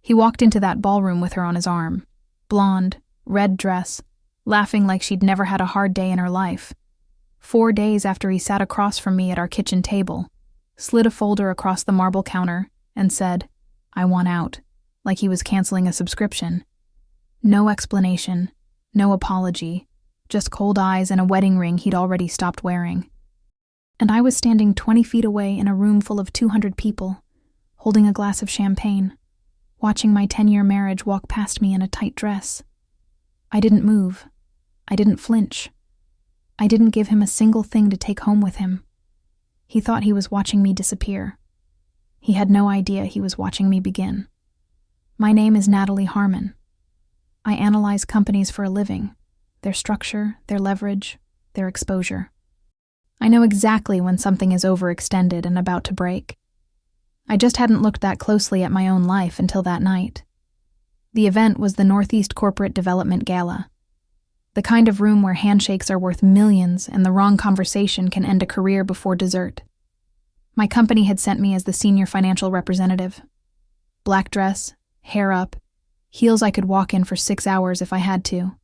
He walked into that ballroom with her on his arm. Blonde, red dress, laughing like she'd never had a hard day in her life. 4 days after he sat across from me at our kitchen table, slid a folder across the marble counter, and said, "I want out," like he was canceling a subscription. No explanation, no apology, just cold eyes and a wedding ring he'd already stopped wearing. And I was standing 20 feet away in a room full of 200 people, holding a glass of champagne, watching my 10-year marriage walk past me in a tight dress. I didn't move. I didn't flinch. I didn't give him a single thing to take home with him. He thought he was watching me disappear. He had no idea he was watching me begin. My name is Natalie Harmon. I analyze companies for a living, their structure, their leverage, their exposure. I know exactly when something is overextended and about to break. I just hadn't looked that closely at my own life until that night. The event was the Northeast Corporate Development Gala, the kind of room where handshakes are worth millions and the wrong conversation can end a career before dessert. My company had sent me as the senior financial representative. Black dress, hair up, heels I could walk in for 6 hours if I had to.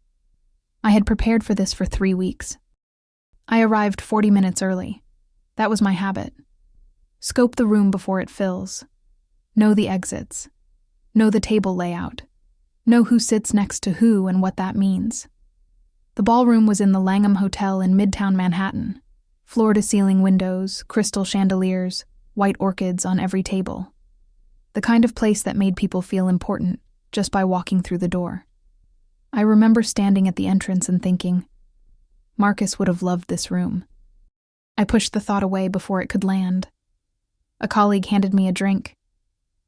I had prepared for this for 3 weeks. I arrived 40 minutes early. That was my habit. Scope the room before it fills. Know the exits. Know the table layout. Know who sits next to who and what that means. The ballroom was in the Langham Hotel in Midtown Manhattan. Floor-to-ceiling windows, crystal chandeliers, white orchids on every table. The kind of place that made people feel important just by walking through the door. I remember standing at the entrance and thinking, Marcus would have loved this room. I pushed the thought away before it could land. A colleague handed me a drink.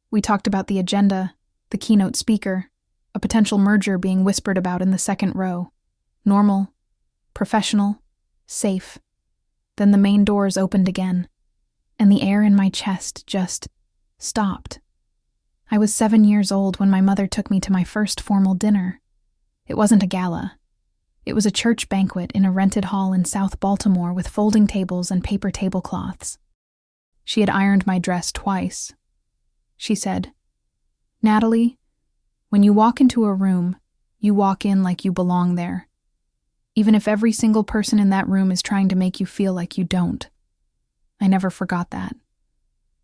We talked about the agenda, the keynote speaker, a potential merger being whispered about in the second row. Normal, professional, safe. Then the main doors opened again, and the air in my chest just stopped. I was 7 years old when my mother took me to my first formal dinner. It wasn't a gala. It was a church banquet in a rented hall in South Baltimore with folding tables and paper tablecloths. She had ironed my dress twice. She said, "Natalie, when you walk into a room, you walk in like you belong there. Even if every single person in that room is trying to make you feel like you don't." I never forgot that.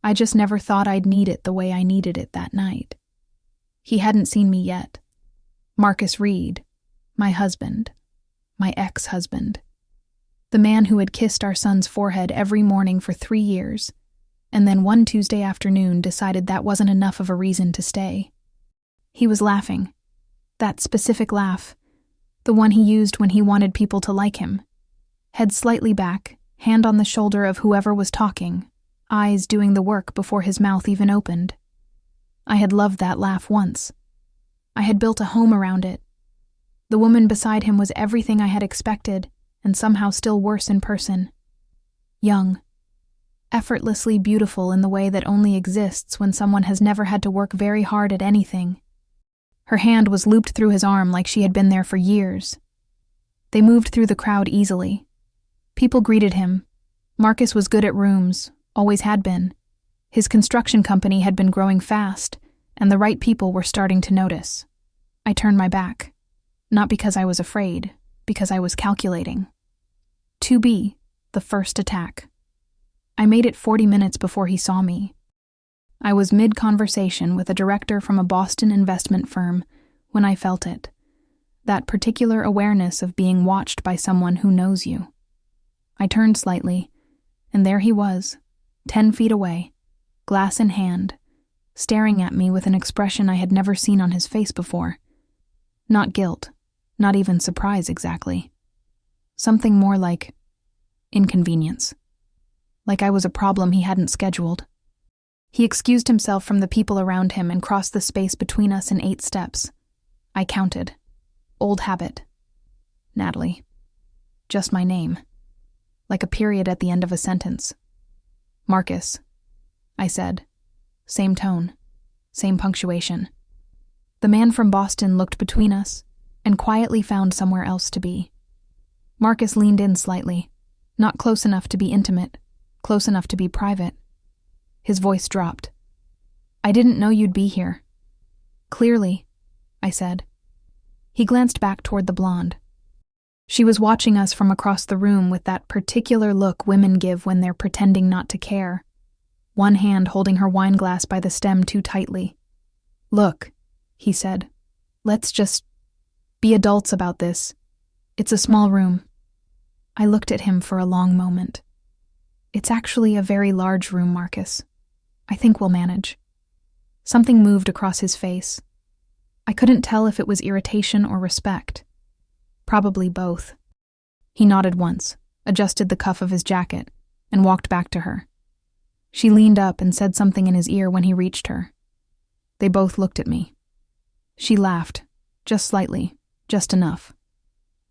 I just never thought I'd need it the way I needed it that night. He hadn't seen me yet. Marcus Reed, my husband, my ex-husband, the man who had kissed our son's forehead every morning for 3 years, and then one Tuesday afternoon decided that wasn't enough of a reason to stay. He was laughing. That specific laugh, the one he used when he wanted people to like him. Head slightly back, hand on the shoulder of whoever was talking, eyes doing the work before his mouth even opened. I had loved that laugh once. I had built a home around it. The woman beside him was everything I had expected, and somehow still worse in person. Young. Effortlessly beautiful in the way that only exists when someone has never had to work very hard at anything. Her hand was looped through his arm like she had been there for years. They moved through the crowd easily. People greeted him. Marcus was good at rooms, always had been. His construction company had been growing fast, and the right people were starting to notice. I turned my back. Not because I was afraid, because I was calculating. 2B, the first attack. I made it 40 minutes before he saw me. I was mid-conversation with a director from a Boston investment firm when I felt it. That particular awareness of being watched by someone who knows you. I turned slightly, and there he was, 10 feet away, glass in hand, staring at me with an expression I had never seen on his face before. Not guilt, not even surprise exactly. Something more like inconvenience. Like I was a problem he hadn't scheduled. He excused himself from the people around him and crossed the space between us in 8 steps. I counted. Old habit. Natalie. Just my name. Like a period at the end of a sentence. Marcus. I said. Same tone. Same punctuation. The man from Boston looked between us and quietly found somewhere else to be. Marcus leaned in slightly. Not close enough to be intimate. Close enough to be private. His voice dropped. I didn't know you'd be here. Clearly, I said. He glanced back toward the blonde. She was watching us from across the room with that particular look women give when they're pretending not to care, one hand holding her wine glass by the stem too tightly. Look, he said, let's just be adults about this. It's a small room. I looked at him for a long moment. It's actually a very large room, Marcus. I think we'll manage. Something moved across his face. I couldn't tell if it was irritation or respect. Probably both. He nodded once, adjusted the cuff of his jacket, and walked back to her. She leaned up and said something in his ear when he reached her. They both looked at me. She laughed, just slightly, just enough.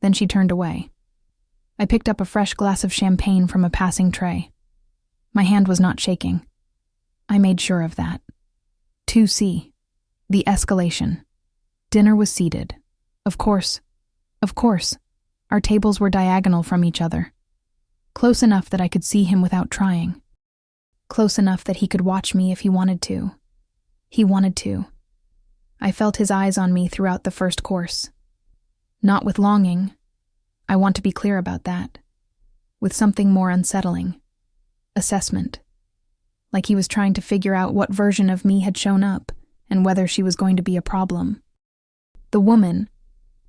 Then she turned away. I picked up a fresh glass of champagne from a passing tray. My hand was not shaking. I made sure of that. 2C. The escalation. Dinner was seated. Of course. Our tables were diagonal from each other. Close enough that I could see him without trying. Close enough that he could watch me if he wanted to. He wanted to. I felt his eyes on me throughout the first course. Not with longing. I want to be clear about that. With something more unsettling. Assessment. Like he was trying to figure out what version of me had shown up and whether she was going to be a problem. The woman,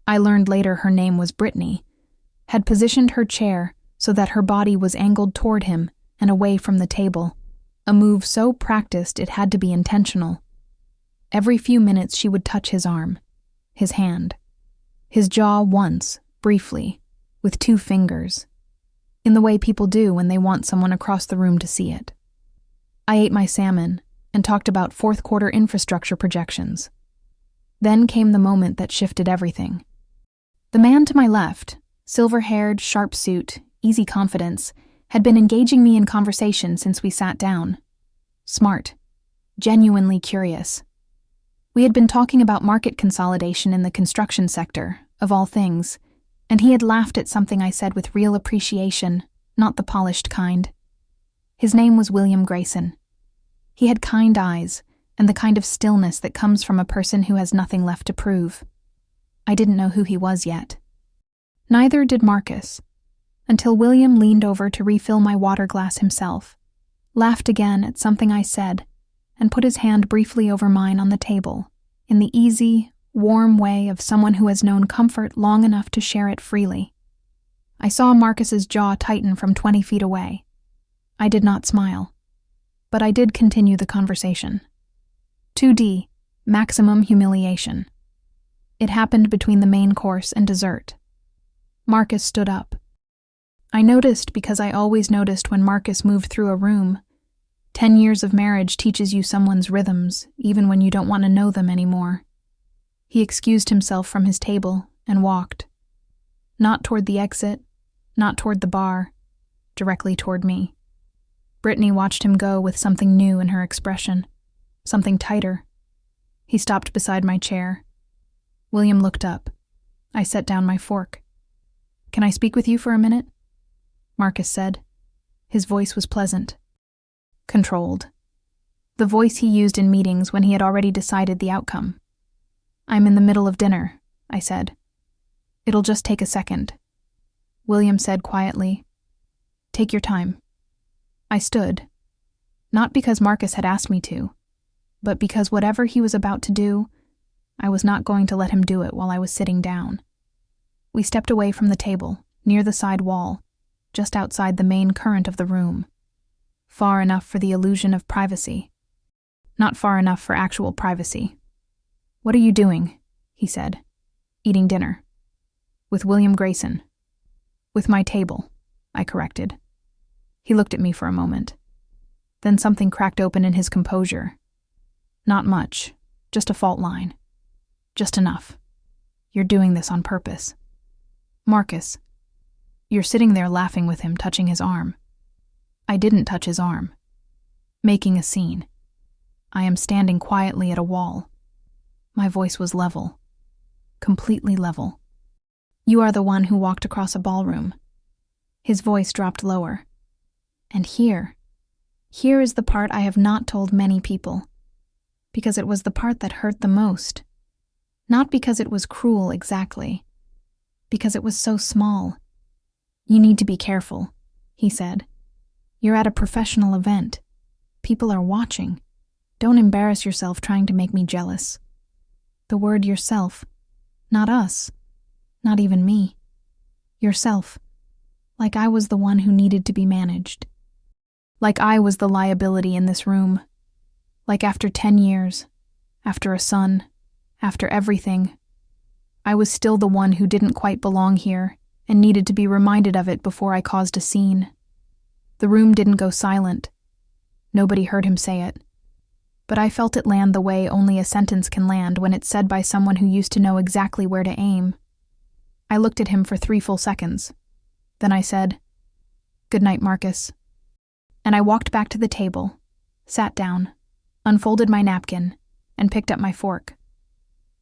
I learned later her name was Brittany, had positioned her chair so that her body was angled toward him and away from the table, a move so practiced it had to be intentional. Every few minutes she would touch his arm, his hand, his jaw once, briefly, with 2 fingers, in the way people do when they want someone across the room to see it. I ate my salmon and talked about fourth quarter infrastructure projections. Then came the moment that shifted everything. The man to my left, silver-haired, sharp suit, easy confidence, had been engaging me in conversation since we sat down. Smart. Genuinely curious. We had been talking about market consolidation in the construction sector, of all things, and he had laughed at something I said with real appreciation, not the polished kind. His name was William Grayson. He had kind eyes, and the kind of stillness that comes from a person who has nothing left to prove. I didn't know who he was yet. Neither did Marcus, until William leaned over to refill my water glass himself, laughed again at something I said, and put his hand briefly over mine on the table, in the easy, warm way of someone who has known comfort long enough to share it freely. I saw Marcus's jaw tighten from 20 feet away. I did not smile, but I did continue the conversation. 2D, maximum humiliation. It happened between the main course and dessert. Marcus stood up. I noticed because I always noticed when Marcus moved through a room. 10 years of marriage teaches you someone's rhythms, even when you don't want to know them anymore. He excused himself from his table and walked. Not toward the exit, not toward the bar, directly toward me. Brittany watched him go with something new in her expression, something tighter. He stopped beside my chair. William looked up. I set down my fork. "Can I speak with you for a minute?" Marcus said. His voice was pleasant. Controlled. The voice he used in meetings when he had already decided the outcome. "I'm in the middle of dinner," I said. "It'll just take a second." William said quietly, "Take your time." I stood. Not because Marcus had asked me to, but because whatever he was about to do, I was not going to let him do it while I was sitting down. We stepped away from the table, near the side wall, just outside the main current of the room. Far enough for the illusion of privacy. Not far enough for actual privacy. "What are you doing?" he said. "Eating dinner." "With William Grayson." "With my table," I corrected. He looked at me for a moment. Then something cracked open in his composure. "Not much, just a fault line. Just enough. You're doing this on purpose." "Marcus." "You're sitting there laughing with him touching his arm." I didn't touch his arm. Making a scene. I am standing quietly at a wall. My voice was level. Completely level. "You are the one who walked across a ballroom." His voice dropped lower. "And here is the part I have not told many people. because it was the part that hurt the most. Not because it was cruel exactly, because it was so small. "You need to be careful," he said. "You're at a professional event. People are watching. Don't embarrass yourself trying to make me jealous." The word yourself, not us, not even me. Yourself, like I was the one who needed to be managed. Like I was the liability in this room. Like after 10 years, after a son, after everything, I was still the one who didn't quite belong here and needed to be reminded of it before I caused a scene. The room didn't go silent. Nobody heard him say it. But I felt it land the way only a sentence can land when it's said by someone who used to know exactly where to aim. I looked at him for 3 full seconds. Then I said, "Good night, Marcus." And I walked back to the table, sat down, unfolded my napkin, and picked up my fork.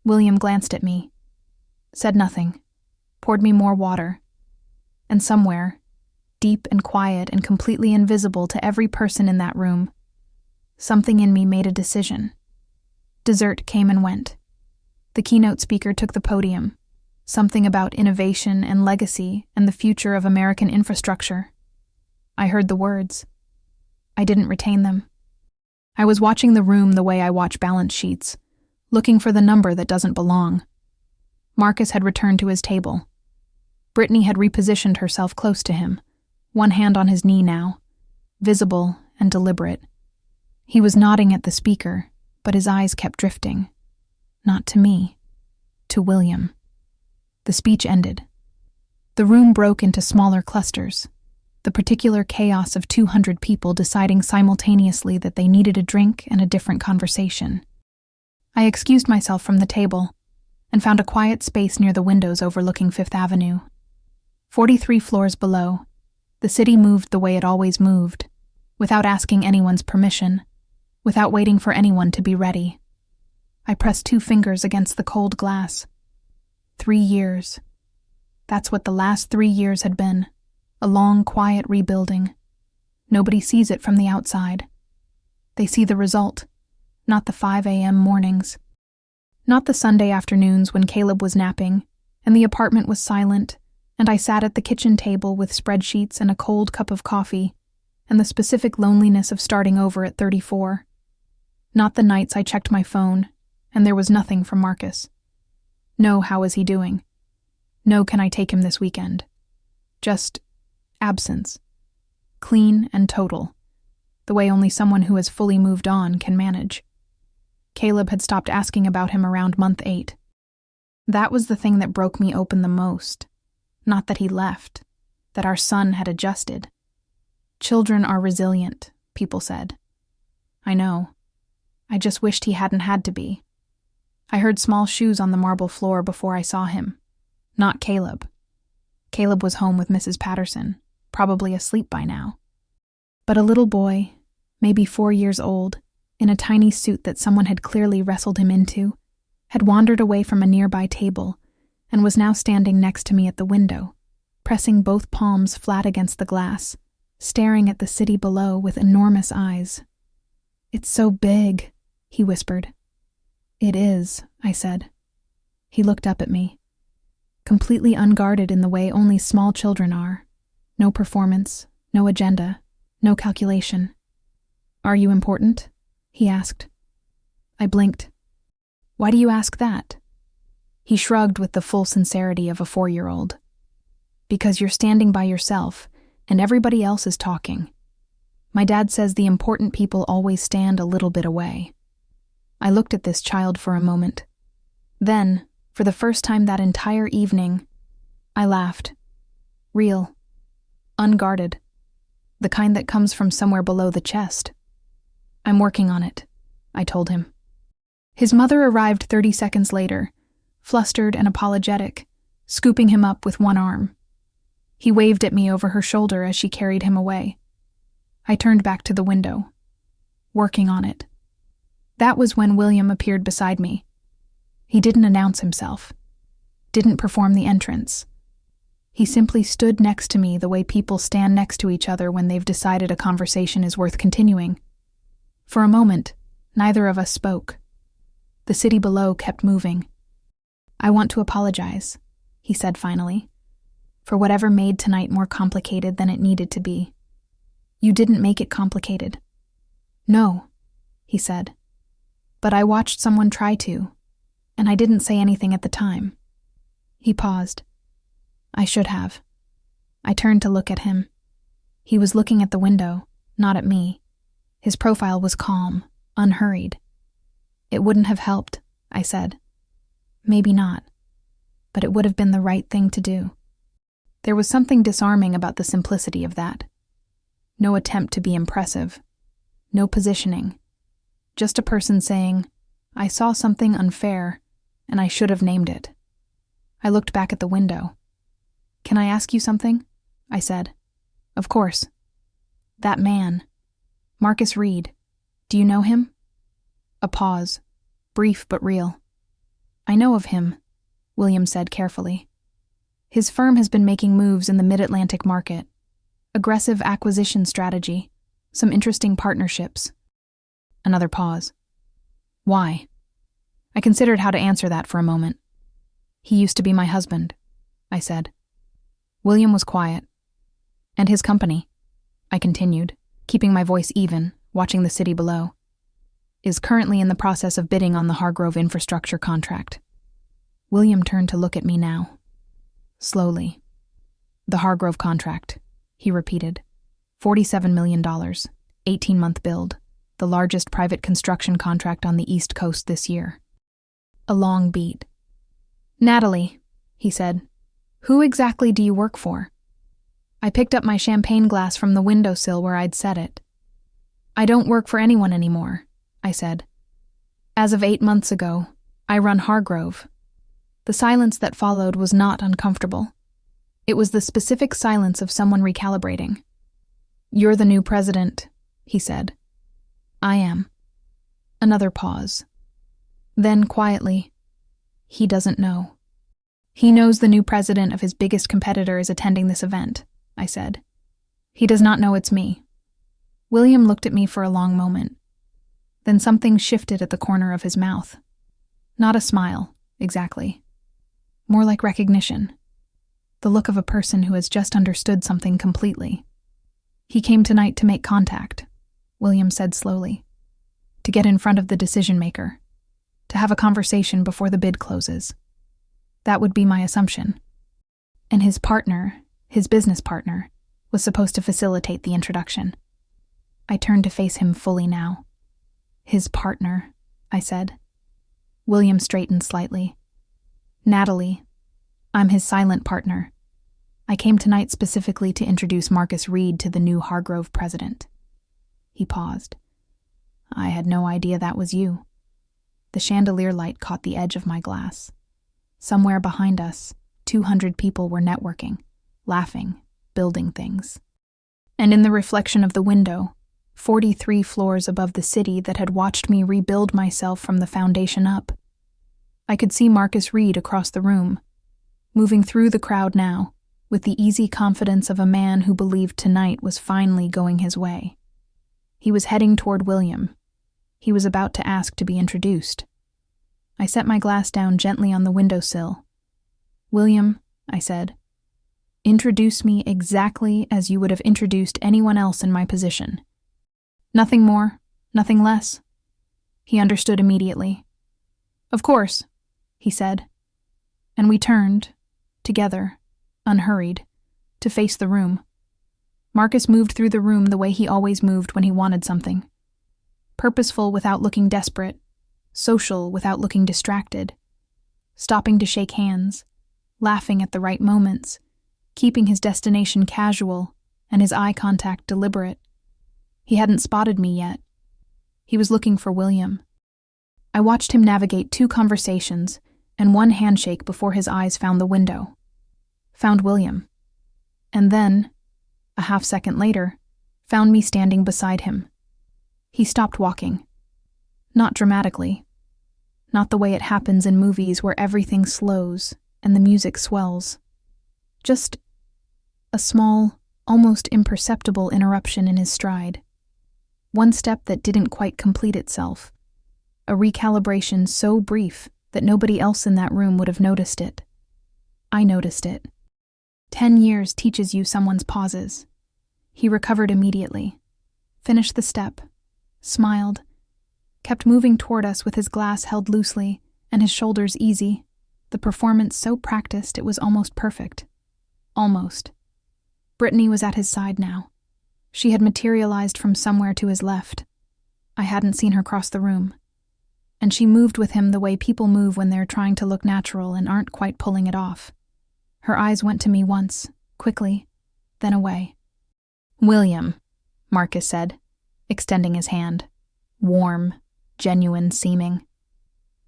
William glanced at me, said nothing, poured me more water, and somewhere, deep and quiet and completely invisible to every person in that room, something in me made a decision. Dessert came and went. The keynote speaker took the podium, something about innovation and legacy and the future of American infrastructure. I heard the words. I didn't retain them. I was watching the room the way I watch balance sheets, looking for the number that doesn't belong. Marcus had returned to his table. Brittany had repositioned herself close to him, one hand on his knee now, visible and deliberate. He was nodding at the speaker, but his eyes kept drifting. Not to me, to William. The speech ended. The room broke into smaller clusters, the particular chaos of 200 people deciding simultaneously that they needed a drink and a different conversation. I excused myself from the table and found a quiet space near the windows overlooking Fifth Avenue. 43 floors below, the city moved the way it always moved, without asking anyone's permission, without waiting for anyone to be ready. I pressed 2 fingers against the cold glass. 3 years. That's what the last 3 years had been, a long, quiet rebuilding. Nobody sees it from the outside. They see the result, not the 5 a.m. mornings, not the Sunday afternoons when Caleb was napping, and the apartment was silent, and I sat at the kitchen table with spreadsheets and a cold cup of coffee, and the specific loneliness of starting over at 34. Not the nights I checked my phone, and there was nothing from Marcus. No, how is he doing? No, can I take him this weekend? Just absence. Clean and total. The way only someone who has fully moved on can manage. Caleb had stopped asking about him around month 8. That was the thing that broke me open the most. Not that he left, that our son had adjusted. Children are resilient, people said. I know. I just wished he hadn't had to be. I heard small shoes on the marble floor before I saw him. Not Caleb. Caleb was home with Mrs. Patterson, probably asleep by now. But a little boy, maybe 4 years old, in a tiny suit that someone had clearly wrestled him into, had wandered away from a nearby table and was now standing next to me at the window, pressing both palms flat against the glass, staring at the city below with enormous eyes. "It's so big," he whispered. "It is," I said. He looked up at me, completely unguarded in the way only small children are. No performance, no agenda, no calculation. "Are you important?" he asked. I blinked. "Why do you ask that?" He shrugged with the full sincerity of a 4-year-old. "Because you're standing by yourself, and everybody else is talking. My dad says the important people always stand a little bit away." I looked at this child for a moment. Then, for the first time that entire evening, I laughed. Real. Unguarded. The kind that comes from somewhere below the chest. "I'm working on it," I told him. His mother arrived 30 seconds later, flustered and apologetic, scooping him up with one arm. He waved at me over her shoulder as she carried him away. I turned back to the window. Working on it. That was when William appeared beside me. He didn't announce himself. Didn't perform the entrance. He simply stood next to me the way people stand next to each other when they've decided a conversation is worth continuing. For a moment, Neither of us spoke. The city below kept moving. "I want to apologize," he said finally, "for whatever made tonight more complicated than it needed to be." "You didn't make it complicated." "No," he said. "But I watched someone try to, and I didn't say anything at the time." He paused. "I should have." I turned to look at him. He was looking at the window, not at me. His profile was calm, unhurried. "It wouldn't have helped," I said. "Maybe not, but it would have been the right thing to do." There was something disarming about the simplicity of that. No attempt to be impressive. No positioning. Just a person saying, "I saw something unfair, and I should have named it." I looked back at the window. "Can I ask you something?" I said. "Of course." "That man, Marcus Reed, do you know him?" A pause, brief but real. "I know of him," William said carefully. "His firm has been making moves in the mid-Atlantic market. Aggressive acquisition strategy, some interesting partnerships." Another pause. "Why?" I considered how to answer that for a moment. "He used to be my husband," I said. William was quiet. "And his company," I continued, keeping my voice even, watching the city below, "is currently in the process of bidding on the Hargrove infrastructure contract." William turned to look at me now. Slowly. "The Hargrove contract," he repeated. $47 million, 18-month build, the largest private construction contract on the East Coast this year. A long beat. "Natalie," he said, "who exactly do you work for?" I picked up my champagne glass from the windowsill where I'd set it. "I don't work for anyone anymore," I said. "As of 8 months ago, I run Hargrove." The silence that followed was not uncomfortable. It was the specific silence of someone recalibrating. "You're the new president," he said. "I am." Another pause. Then, quietly, "He doesn't know." "He knows the new president of his biggest competitor is attending this event," I said. "He does not know it's me." William looked at me for a long moment. Then something shifted at the corner of his mouth. Not a smile, exactly. More like recognition. The look of a person who has just understood something completely. "He came tonight to make contact," William said slowly. "To get in front of the decision maker. To have a conversation before the bid closes. That would be my assumption. And his partner, his business partner, was supposed to facilitate the introduction." I turned to face him fully now. "His partner," I said. William straightened slightly. "Natalie, I'm his silent partner. I came tonight specifically to introduce Marcus Reed to the new Hargrove president." He paused. "I had no idea that was you." The chandelier light caught the edge of my glass. Somewhere behind us, 200 people were networking, laughing, building things. And in the reflection of the window, 43 floors above the city that had watched me rebuild myself from the foundation up, I could see Marcus Reed across the room, moving through the crowd now, with the easy confidence of a man who believed tonight was finally going his way. He was heading toward William. He was about to ask to be introduced. I set my glass down gently on the windowsill. "William," I said, "introduce me exactly as you would have introduced anyone else in my position. Nothing more, nothing less." He understood immediately. "Of course," he said. And we turned, together, unhurried, to face the room. Marcus moved through the room the way he always moved when he wanted something. Purposeful without looking desperate, social without looking distracted. Stopping to shake hands, laughing at the right moments, keeping his destination casual and his eye contact deliberate. He hadn't spotted me yet. He was looking for William. I watched him navigate 2 conversations and 1 handshake before his eyes found the window. Found William. And then, a half-second later, found me standing beside him. He stopped walking. Not dramatically. Not the way it happens in movies where everything slows and the music swells. Just a small, almost imperceptible interruption in his stride. One step that didn't quite complete itself, a recalibration so brief that nobody else in that room would have noticed it. I noticed it. 10 years teaches you someone's pauses. He recovered immediately, finished the step, smiled, kept moving toward us with his glass held loosely and his shoulders easy, the performance so practiced it was almost perfect. Almost. Brittany was at his side now. She had materialized from somewhere to his left. I hadn't seen her cross the room. And she moved with him the way people move when they're trying to look natural and aren't quite pulling it off. Her eyes went to me once, quickly, then away. "William," Marcus said, extending his hand. Warm, genuine seeming.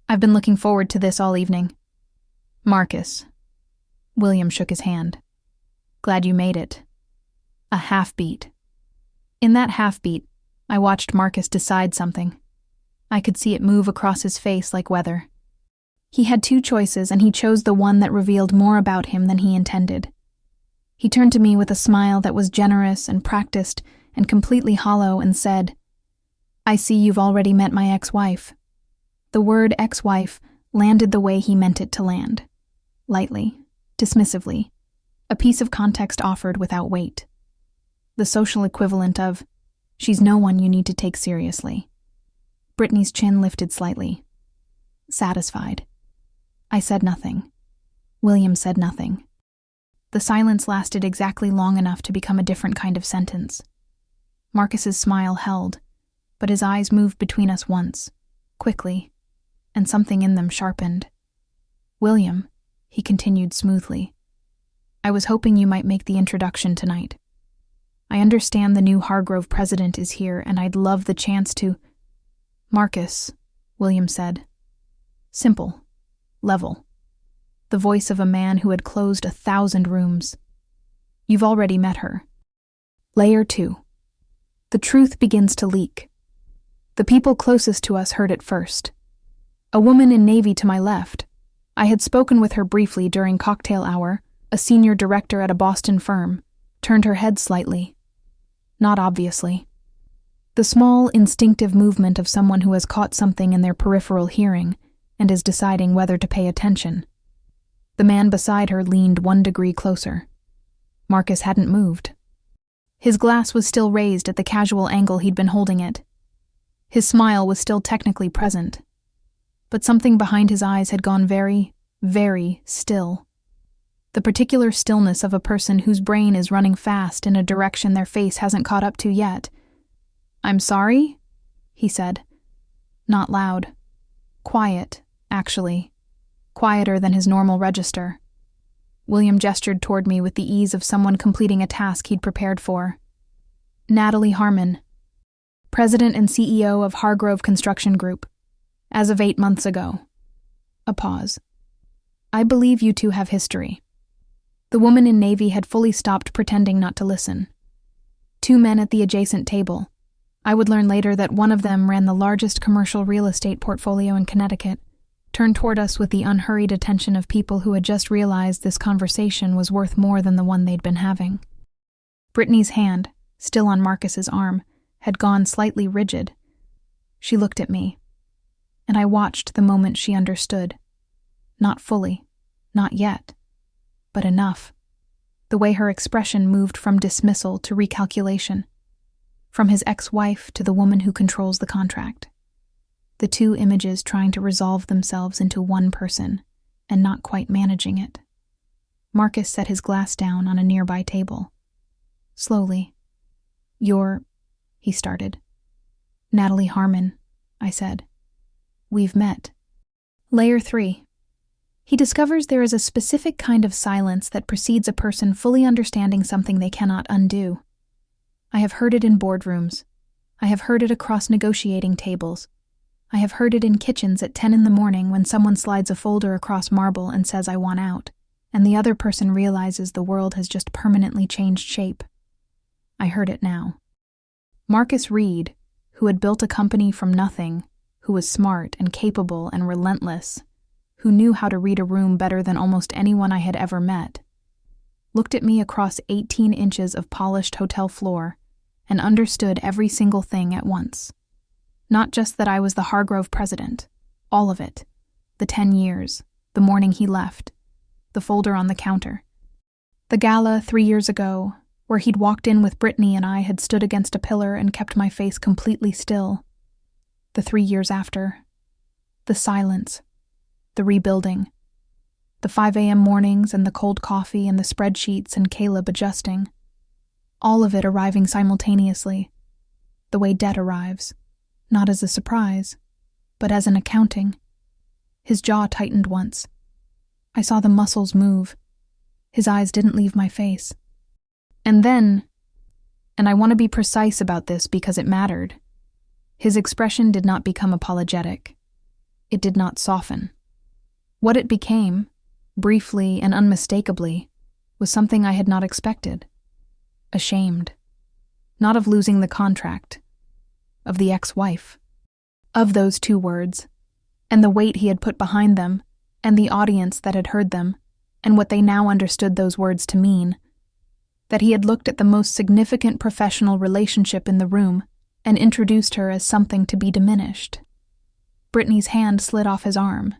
"I've been looking forward to this all evening." "Marcus." William shook his hand. "Glad you made it." A half-beat. In that half-beat, I watched Marcus decide something. I could see it move across his face like weather. He had two choices, and he chose the one that revealed more about him than he intended. He turned to me with a smile that was generous and practiced and completely hollow and said, "I see you've already met my ex-wife." The word ex-wife landed the way he meant it to land. Lightly, dismissively, a piece of context offered without weight. The social equivalent of, "She's no one you need to take seriously." Brittany's chin lifted slightly. Satisfied. I said nothing. William said nothing. The silence lasted exactly long enough to become a different kind of sentence. Marcus's smile held, but his eyes moved between us once, quickly, and something in them sharpened. "William," he continued smoothly, "I was hoping you might make the introduction tonight. I understand the new Hargrove president is here, and I'd love the chance to—" "Marcus," William said. Simple. Level. The voice of a man who had closed 1,000 rooms. "You've already met her." Layer 2. The truth begins to leak. The people closest to us heard it first. A woman in navy to my left. I had spoken with her briefly during cocktail hour, a senior director at a Boston firm, turned her head slightly. Not obviously. The small, instinctive movement of someone who has caught something in their peripheral hearing and is deciding whether to pay attention. The man beside her leaned 1 degree closer. Marcus hadn't moved. His glass was still raised at the casual angle he'd been holding it. His smile was still technically present. But something behind his eyes had gone very, very still. The particular stillness of a person whose brain is running fast in a direction their face hasn't caught up to yet. "I'm sorry?" he said. Not loud. Quiet, actually. Quieter than his normal register. William gestured toward me with the ease of someone completing a task he'd prepared for. "Natalie Harmon, President and CEO of Hargrove Construction Group, as of 8 months ago." A pause. "I believe you two have history." The woman in navy had fully stopped pretending not to listen. 2 men at the adjacent table. I would learn later that one of them ran the largest commercial real estate portfolio in Connecticut, turned toward us with the unhurried attention of people who had just realized this conversation was worth more than the one they'd been having. Brittany's hand, still on Marcus's arm, had gone slightly rigid. She looked at me, and I watched the moment she understood. Not fully, not yet, but enough. The way her expression moved from dismissal to recalculation, from his ex-wife to the woman who controls the contract. The two images trying to resolve themselves into one person, and not quite managing it. Marcus set his glass down on a nearby table. Slowly. "You're," he started. "Natalie Harmon," I said. "We've met." Layer 3. He discovers there is a specific kind of silence that precedes a person fully understanding something they cannot undo. I have heard it in boardrooms. I have heard it across negotiating tables. I have heard it in kitchens at 10 in the morning when someone slides a folder across marble and says, "I want out," and the other person realizes the world has just permanently changed shape. I heard it now. Marcus Reed, who had built a company from nothing, who was smart and capable and relentless, who knew how to read a room better than almost anyone I had ever met, looked at me across 18 inches of polished hotel floor and understood every single thing at once. Not just that I was the Hargrove president. All of it. The 10 years. The morning he left. The folder on the counter. The gala 3 years ago, where he'd walked in with Brittany and I had stood against a pillar and kept my face completely still. The 3 years after. The silence. The rebuilding. The 5 a.m. mornings and the cold coffee and the spreadsheets and Caleb adjusting. All of it arriving simultaneously. The way debt arrives. Not as a surprise, but as an accounting. His jaw tightened once. I saw the muscles move. His eyes didn't leave my face. And then, and I want to be precise about this because it mattered, his expression did not become apologetic. It did not soften. What it became, briefly and unmistakably, was something I had not expected. Ashamed. Not of losing the contract. Of the ex-wife. Of those 2 words, and the weight he had put behind them, and the audience that had heard them, and what they now understood those words to mean. That he had looked at the most significant professional relationship in the room and introduced her as something to be diminished. Brittany's hand slid off his arm.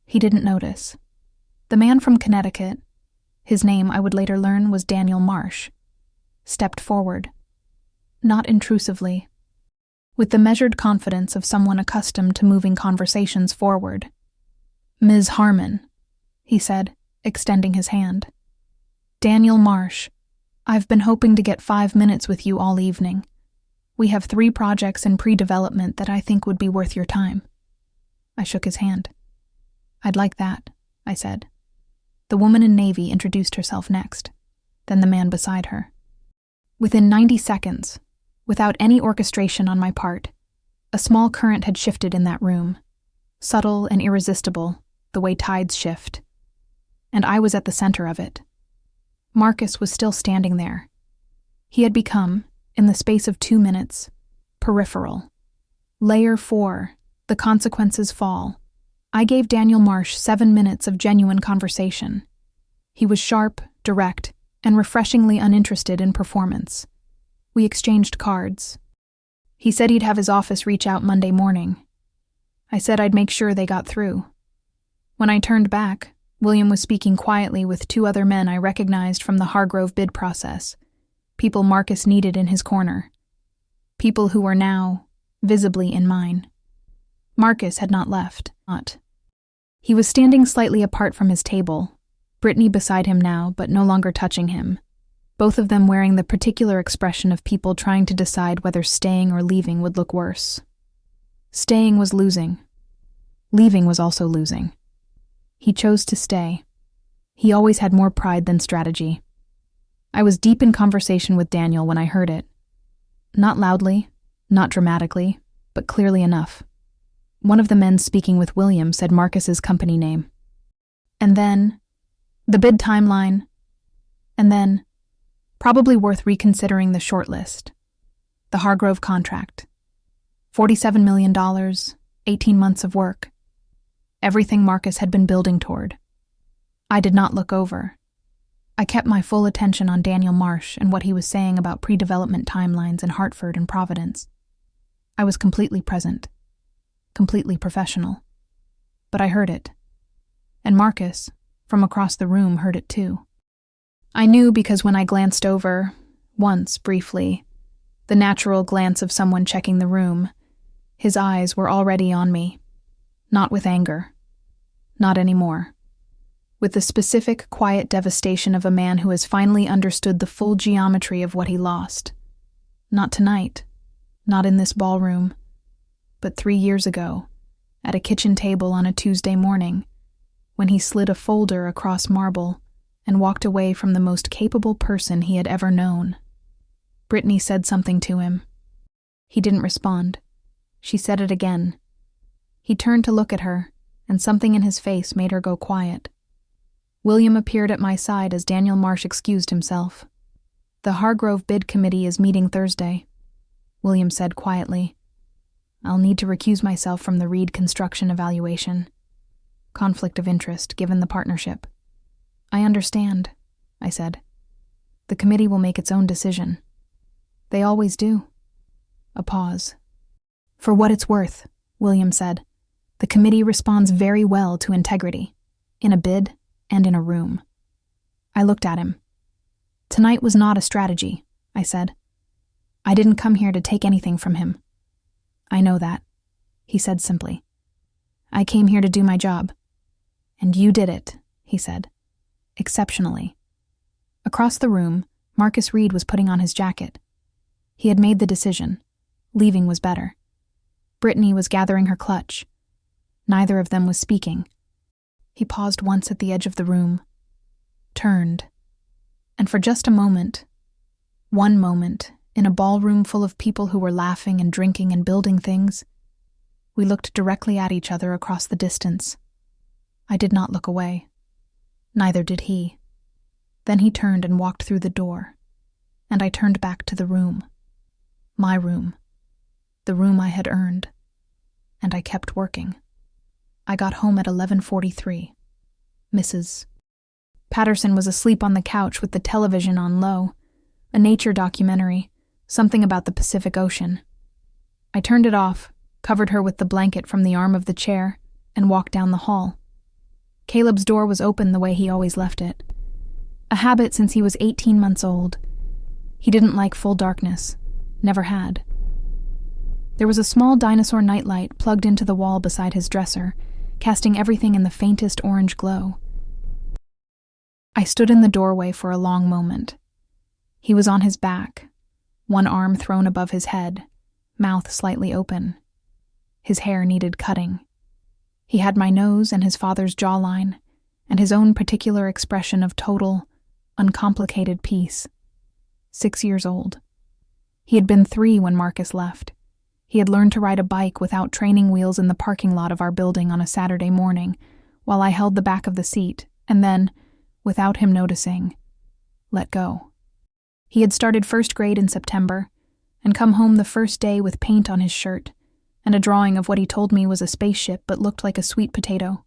He didn't notice. The man from Connecticut, his name I would later learn was Daniel Marsh, stepped forward. Not intrusively. With the measured confidence of someone accustomed to moving conversations forward. "Ms. Harmon," he said, extending his hand. "Daniel Marsh, I've been hoping to get 5 minutes with you all evening. We have 3 projects in pre-development that I think would be worth your time." I shook his hand. "I'd like that," I said. The woman in navy introduced herself next, then the man beside her. Within 90 seconds, without any orchestration on my part, a small current had shifted in that room, subtle and irresistible, the way tides shift. And I was at the center of it. Marcus was still standing there. He had become, in the space of 2 minutes, peripheral. Layer 4, the consequences fall. I gave Daniel Marsh 7 minutes of genuine conversation. He was sharp, direct, and refreshingly uninterested in performance. We exchanged cards. He said he'd have his office reach out Monday morning. I said I'd make sure they got through. When I turned back, William was speaking quietly with 2 other men I recognized from the Hargrove bid process, people Marcus needed in his corner. People who were now, visibly, in mine. Marcus had not left. He was standing slightly apart from his table, Brittany beside him now, but no longer touching him, both of them wearing the particular expression of people trying to decide whether staying or leaving would look worse. Staying was losing. Leaving was also losing. He chose to stay. He always had more pride than strategy. I was deep in conversation with Daniel when I heard it. Not loudly, not dramatically, but clearly enough. One of the men speaking with William said Marcus's company name. And then, the bid timeline. And then, probably worth reconsidering the shortlist. The Hargrove contract. $47 million, 18 months of work. Everything Marcus had been building toward. I did not look over. I kept my full attention on Daniel Marsh and what he was saying about pre-development timelines in Hartford and Providence. I was completely present. Completely professional. But I heard it. And Marcus, from across the room, heard it too. I knew because when I glanced over, once briefly, the natural glance of someone checking the room, his eyes were already on me. Not with anger. Not anymore. With the specific, quiet devastation of a man who has finally understood the full geometry of what he lost. Not tonight. Not in this ballroom. But 3 years ago, at a kitchen table on a Tuesday morning, when he slid a folder across marble and walked away from the most capable person he had ever known. Brittany said something to him. He didn't respond. She said it again. He turned to look at her, and something in his face made her go quiet. William appeared at my side as Daniel Marsh excused himself. "The Hargrove bid committee is meeting Thursday," William said quietly. "I'll need to recuse myself from the Reed construction evaluation. Conflict of interest, given the partnership." "I understand," I said. "The committee will make its own decision. They always do." A pause. For what it's worth, William said, the committee responds very well to integrity, in a bid and in a room. I looked at him. Tonight was not a strategy, I said. I didn't come here to take anything from him. I know that, he said simply. I came here to do my job. And you did it, he said, exceptionally. Across the room, Marcus Reed was putting on his jacket. He had made the decision. Leaving was better. Brittany was gathering her clutch. Neither of them was speaking. He paused once at the edge of the room, turned, and for just a moment, one moment, in a ballroom full of people who were laughing and drinking and building things, we looked directly at each other across the distance. I did not look away. Neither did he. Then he turned and walked through the door, and I turned back to the room. My room. The room I had earned. And I kept working. I got home at 11:43. Mrs. Patterson was asleep on the couch with the television on low, a nature documentary, something about the Pacific Ocean. I turned it off, covered her with the blanket from the arm of the chair, and walked down the hall. Caleb's door was open the way he always left it. A habit since he was 18 months old. He didn't like full darkness. Never had. There was a small dinosaur nightlight plugged into the wall beside his dresser, casting everything in the faintest orange glow. I stood in the doorway for a long moment. He was on his back, one arm thrown above his head, mouth slightly open. His hair needed cutting. He had my nose and his father's jawline, and his own particular expression of total, uncomplicated peace. 6 years old. He had been 3 when Marcus left. He had learned to ride a bike without training wheels in the parking lot of our building on a Saturday morning, while I held the back of the seat, and then, without him noticing, let go. He had started first grade in September, and come home the first day with paint on his shirt, and a drawing of what he told me was a spaceship but looked like a sweet potato.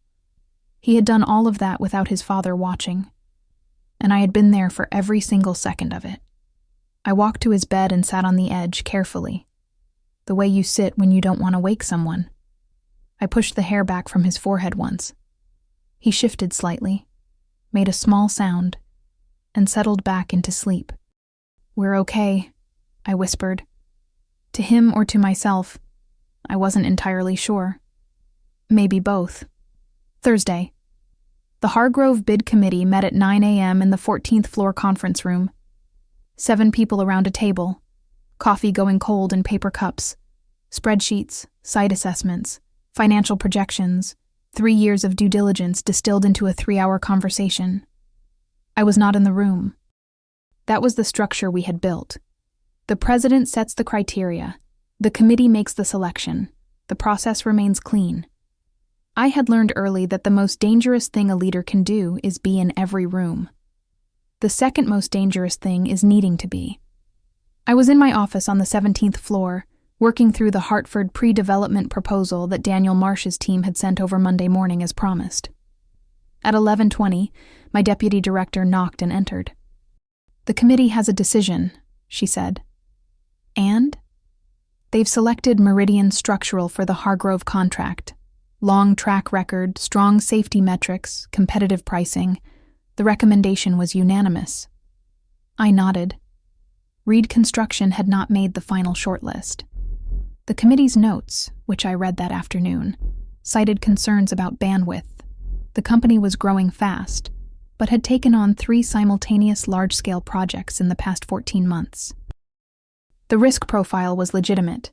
He had done all of that without his father watching, and I had been there for every single second of it. I walked to his bed and sat on the edge carefully, the way you sit when you don't want to wake someone. I pushed the hair back from his forehead once. He shifted slightly, made a small sound, and settled back into sleep. "We're okay," I whispered. To him or to myself, I wasn't entirely sure. Maybe both. Thursday. The Hargrove Bid Committee met at 9 a.m. in the 14th floor conference room. 7 people around a table, coffee going cold in paper cups, spreadsheets, site assessments, financial projections, 3 years of due diligence distilled into a 3-hour conversation. I was not in the room. That was the structure we had built. The president sets the criteria. The committee makes the selection. The process remains clean. I had learned early that the most dangerous thing a leader can do is be in every room. The second most dangerous thing is needing to be. I was in my office on the 17th floor, working through the Hartford pre-development proposal that Daniel Marsh's team had sent over Monday morning as promised. At 11:20, my deputy director knocked and entered. "The committee has a decision," she said. "And?" "They've selected Meridian Structural for the Hargrove contract. Long track record, strong safety metrics, competitive pricing. The recommendation was unanimous." I nodded. Reed Construction had not made the final shortlist. The committee's notes, which I read that afternoon, cited concerns about bandwidth. The company was growing fast, but had taken on 3 simultaneous large-scale projects in the past 14 months. The risk profile was legitimate.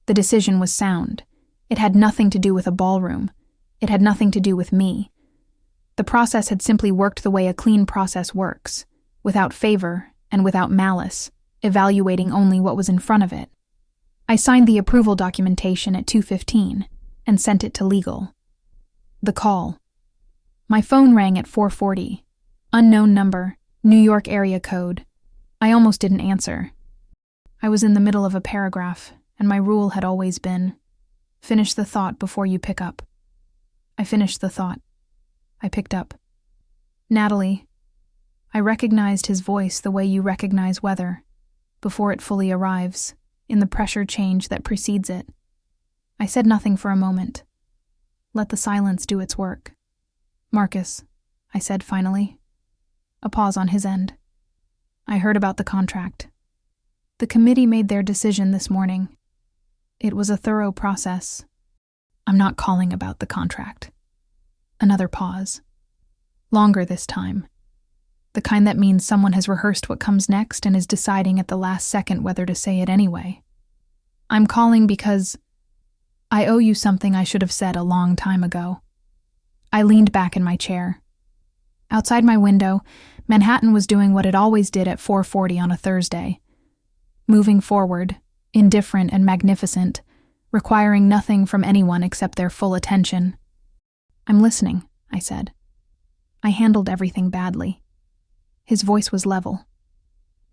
The decision was sound. It had nothing to do with a ballroom. It had nothing to do with me. The process had simply worked the way a clean process works, without favor and without malice, evaluating only what was in front of it. I signed the approval documentation at 2:15 and sent it to legal. The call. My phone rang at 4:40. Unknown number, New York area code. I almost didn't answer. I was in the middle of a paragraph, and my rule had always been, finish the thought before you pick up. I finished the thought. I picked up. "Natalie." I recognized his voice the way you recognize weather, before it fully arrives, in the pressure change that precedes it. I said nothing for a moment. Let the silence do its work. Marcus, I said finally. A pause on his end. I heard about the contract. The committee made their decision this morning. It was a thorough process. I'm not calling about the contract. Another pause. Longer this time. The kind that means someone has rehearsed what comes next and is deciding at the last second whether to say it anyway. I'm calling because I owe you something I should have said a long time ago. I leaned back in my chair. Outside my window, Manhattan was doing what it always did at 4:40 on a Thursday. Moving forward, indifferent and magnificent, requiring nothing from anyone except their full attention. I'm listening, I said. I handled everything badly. His voice was level.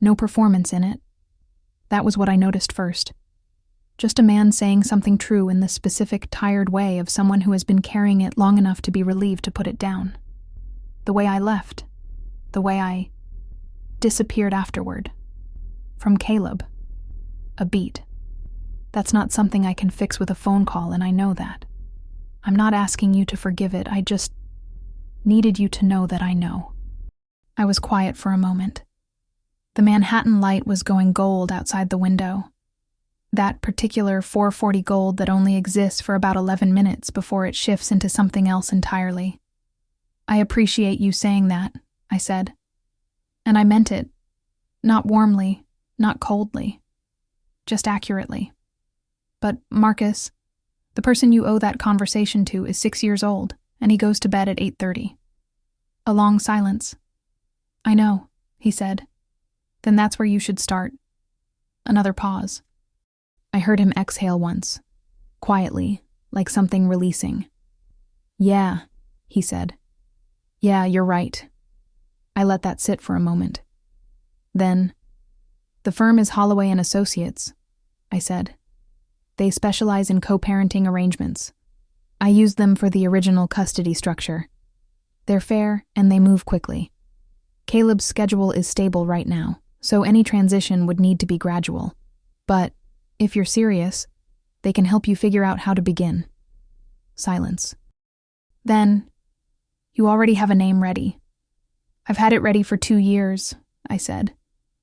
No performance in it. That was what I noticed first. Just a man saying something true in the specific, tired way of someone who has been carrying it long enough to be relieved to put it down. The way I left. The way I disappeared afterward. From Caleb. A beat. That's not something I can fix with a phone call, and I know that. I'm not asking you to forgive it, I just needed you to know that I know. I was quiet for a moment. The Manhattan light was going gold outside the window. That particular 4:40 gold that only exists for about 11 minutes before it shifts into something else entirely. I appreciate you saying that, I said. And I meant it. Not warmly, not coldly. Just accurately. But, Marcus, the person you owe that conversation to is 6 years old, and he goes to bed at 8:30. A long silence. I know, he said. Then that's where you should start. Another pause. I heard him exhale once, quietly, like something releasing. Yeah, he said. Yeah, you're right. I let that sit for a moment. Then, the firm is Holloway and Associates, I said. They specialize in co-parenting arrangements. I used them for the original custody structure. They're fair and they move quickly. Caleb's schedule is stable right now, so any transition would need to be gradual. But, if you're serious, they can help you figure out how to begin. Silence. Then, you already have a name ready. I've had it ready for 2 years, I said,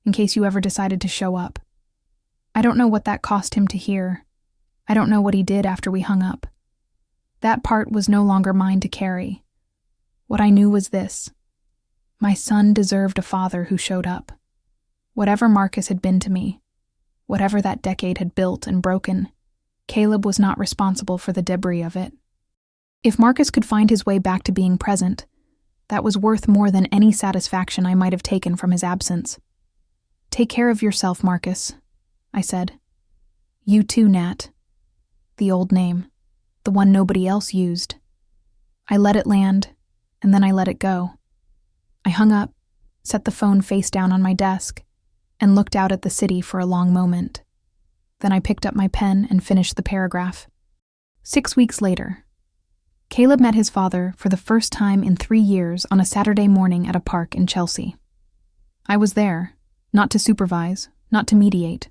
in case you ever decided to show up. I don't know what that cost him to hear. I don't know what he did after we hung up. That part was no longer mine to carry. What I knew was this. My son deserved a father who showed up. Whatever Marcus had been to me, whatever that decade had built and broken, Caleb was not responsible for the debris of it. If Marcus could find his way back to being present, that was worth more than any satisfaction I might have taken from his absence. Take care of yourself, Marcus, I said. You too, Nat. The old name, the one nobody else used. I let it land, and then I let it go. I hung up, set the phone face down on my desk, and looked out at the city for a long moment. Then I picked up my pen and finished the paragraph. 6 weeks later. Caleb met his father for the first time in 3 years on a Saturday morning at a park in Chelsea. I was there, not to supervise, not to mediate.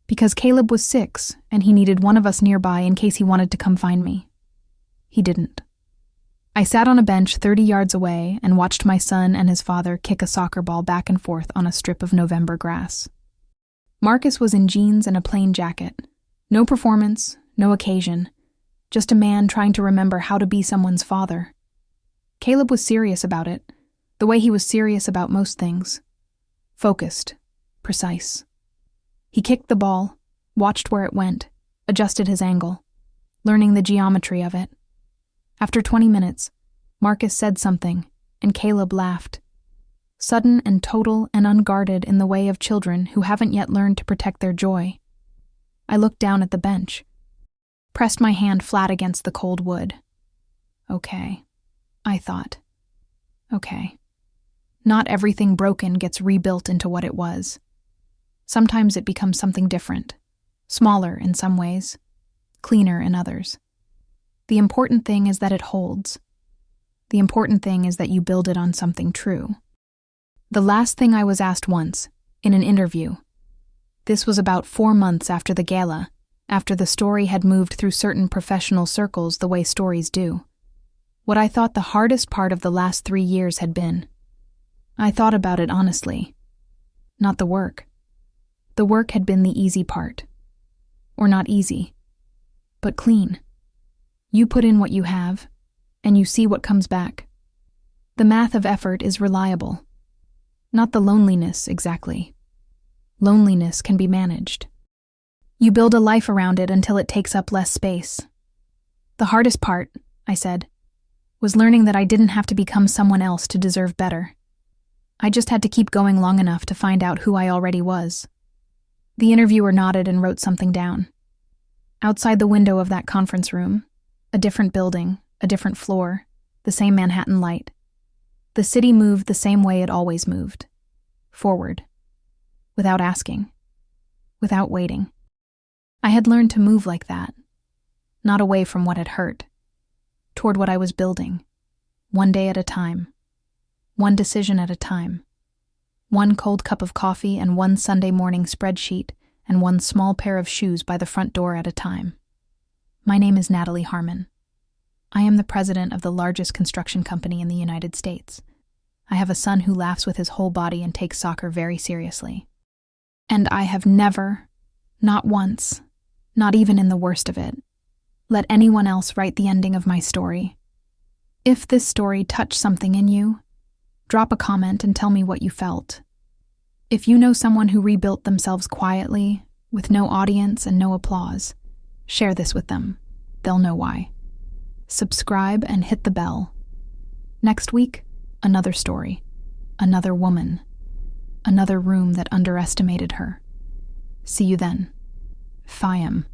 Because Caleb was 6 and he needed one of us nearby in case he wanted to come find me. He didn't. I sat on a bench 30 yards away and watched my son and his father kick a soccer ball back and forth on a strip of November grass. Marcus was in jeans and a plain jacket. No performance, no occasion. Just a man trying to remember how to be someone's father. Caleb was serious about it, the way he was serious about most things. Focused, precise. He kicked the ball, watched where it went, adjusted his angle, learning the geometry of it. After 20 minutes, Marcus said something, and Caleb laughed. Sudden and total and unguarded in the way of children who haven't yet learned to protect their joy. I looked down at the bench, pressed my hand flat against the cold wood. Okay, I thought. Okay. Not everything broken gets rebuilt into what it was. Sometimes it becomes something different, smaller in some ways, cleaner in others. The important thing is that it holds. The important thing is that you build it on something true. The last thing I was asked once, in an interview. This was about 4 months after the gala, after the story had moved through certain professional circles the way stories do. What I thought the hardest part of the last 3 years had been. I thought about it honestly. Not the work. The work had been the easy part. Or not easy, but clean. You put in what you have, and you see what comes back. The math of effort is reliable. Not the loneliness, exactly. Loneliness can be managed. You build a life around it until it takes up less space. The hardest part, I said, was learning that I didn't have to become someone else to deserve better. I just had to keep going long enough to find out who I already was. The interviewer nodded and wrote something down. Outside the window of that conference room, a different building, a different floor, the same Manhattan light. The city moved the same way it always moved. Forward. Without asking. Without waiting. I had learned to move like that. Not away from what had hurt. Toward what I was building. One day at a time. One decision at a time. One cold cup of coffee and one Sunday morning spreadsheet and one small pair of shoes by the front door at a time. My name is Natalie Harmon. I am the president of the largest construction company in the United States. I have a son who laughs with his whole body and takes soccer very seriously. And I have never, not once, not even in the worst of it, let anyone else write the ending of my story. If this story touched something in you, drop a comment and tell me what you felt. If you know someone who rebuilt themselves quietly, with no audience and no applause, share this with them. They'll know why. Subscribe and hit the bell. Next week, another story, another woman, another room that underestimated her. See you then. Phiam.